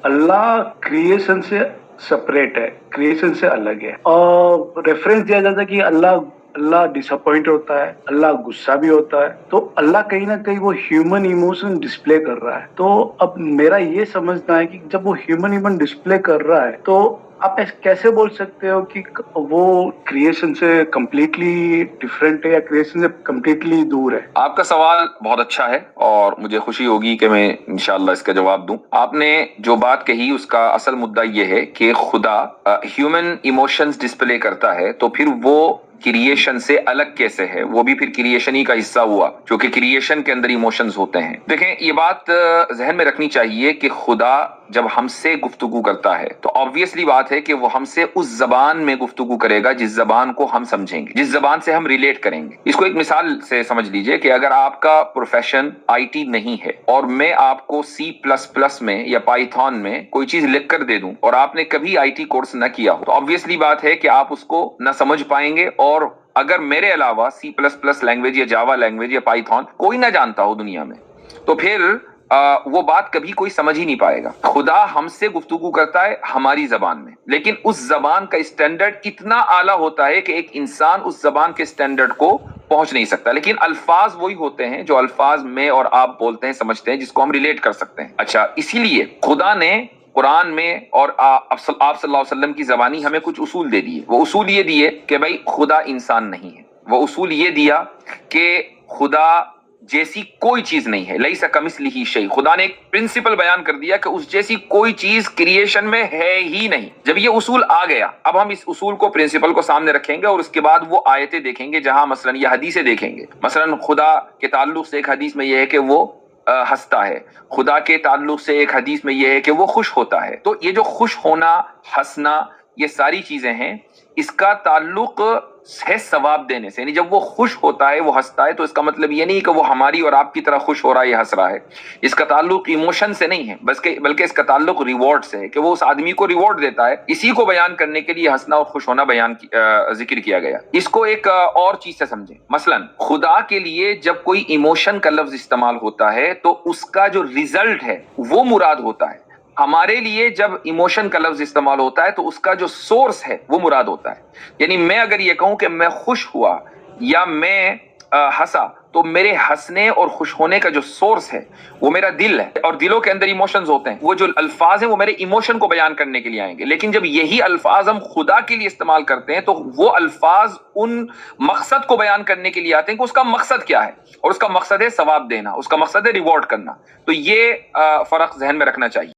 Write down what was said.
अल्लाह creation से separate है, creation से अलग है। और रेफरेंस दिया जाता है कि अल्लाह अल्लाह डिसअपॉइंट होता है, अल्लाह गुस्सा भी होता है। तो अल्लाह कहीं ना कहीं वो ह्यूमन इमोशन डिस्प्ले कर रहा है। तो अब मेरा ये समझना है कि जब वो ह्यूमन इमोशन डिस्प्ले कर रहा है तो आप कैसे बोल सकते हो कि वो क्रिएशन से कम्प्लीटली डिफरेंट है या क्रिएशन से कम्प्लीटली दूर है? आपका सवाल बहुत अच्छा है और मुझे खुशी होगी कि मैं इंशाल्लाह इसका जवाब दूं। आपने जो बात कही उसका असल मुद्दा ये है कि खुदा ह्यूमन इमोशंस डिस्प्ले करता है, तो फिर वो क्रिएशन से अलग कैसे है? वो भी फिर क्रिएशन ही का हिस्सा हुआ, जो कि क्रिएशन के अंदर इमोशंस होते हैं। देखें, ये बात जहन में रखनी चाहिए कि खुदा जब हमसे गुफ्तगू करता है तो ऑब्वियसली बात है कि वो हमसे उस जबान में गुफ्तगू करेगा जिस जबान को हम समझेंगे, जिस जबान से हम रिलेट करेंगे। इसको एक मिसाल से समझ लीजिए कि अगर आपका प्रोफेशन आईटी नहीं है और मैं आपको C++ में या पाइथन में कोई चीज लिख कर दे दूं और आपने कभी आईटी कोर्स न किया हो, तो ऑब्वियसली बात है कि आप उसको न समझ पाएंगे। और अगर मेरे अलावा C++ लैंग्वेज या जावा लैंग्वेज या पाइथन कोई ना जानता हो दुनिया में, तो फिर वो बात कभी कोई समझ ही नहीं पाएगा। खुदा हमसे गुफ्तगू करता है हमारी जबान में, लेकिन उस जबान का स्टैंडर्ड इतना आला होता है कि एक इंसान उस जबान के स्टैंडर्ड को पहुंच नहीं सकता। लेकिन अल्फाज वही होते हैं जो अल्फाज में और आप बोलते हैं, समझते हैं, जिसको हम रिलेट कर सकते हैं। अच्छा, इसीलिए खुदा ने कुरान में और आप सल्लल्लाहु अलैहि वसल्लम की जबानी हमें कुछ उसूल दे दिए। वो उसूल ये दिए कि भाई खुदा इंसान नहीं है। वो उसूल ये दिया कि खुदा जैसी कोई चीज नहीं है, लैसा कमिस्लिही शै। खुदा ने एक प्रिंसिपल बयान कर दिया कि उस जैसी कोई चीज क्रिएशन में है ही नहीं। जब ये उसूल आ गया, अब हम इस उसूल को, प्रिंसिपल को सामने रखेंगे और उसके बाद वो आयतें देखेंगे जहां मसलन ये हदीसें देखेंगे। मसलन खुदा के ताल्लुक से एक हदीस में यह है कि वो हंसता है, खुदा के ताल्लुक से एक हदीस में यह है कि वो खुश होता है। तो ये जो खुश होना, हंसना, ये सारी चीजें हैं, इसका ताल्लुक है सवाब देने से। यानी जब वो खुश होता है, वो हंसता है, तो इसका मतलब ये नहीं कि वो हमारी और आपकी तरह खुश हो रहा है या हंस रहा है। इसका ताल्लुक इमोशन से नहीं है, बल्कि इसका ताल्लुक रिवॉर्ड से है कि वो उस आदमी को रिवॉर्ड देता है। इसी को बयान करने के लिए हंसना और खुश होना जिक्र किया गया। इसको एक और चीज से समझें। मसलन खुदा के लिए जब कोई इमोशन का लफ्ज इस्तेमाल होता है तो उसका जो रिजल्ट है वो मुराद होता है। हमारे लिए जब इमोशन का लफ्ज इस्तेमाल होता है तो उसका जो सोर्स है वो मुराद होता है। यानी मैं अगर ये कहूं कि मैं खुश हुआ या मैं हंसा, तो मेरे हंसने और खुश होने का जो सोर्स है वो मेरा दिल है, और दिलों के अंदर इमोशंस होते हैं। वो जो अल्फाज हैं वो मेरे इमोशन को बयान करने के लिए आएंगे। लेकिन जब यही अल्फाज हम खुदा के लिए इस्तेमाल करते हैं तो वो अल्फाज उन मकसद को बयान करने के लिए आते हैं कि उसका मकसद क्या है, और उसका मकसद है सवाब देना, उसका मकसद है रिवॉर्ड करना। तो ये फर्क जहन में रखना चाहिए।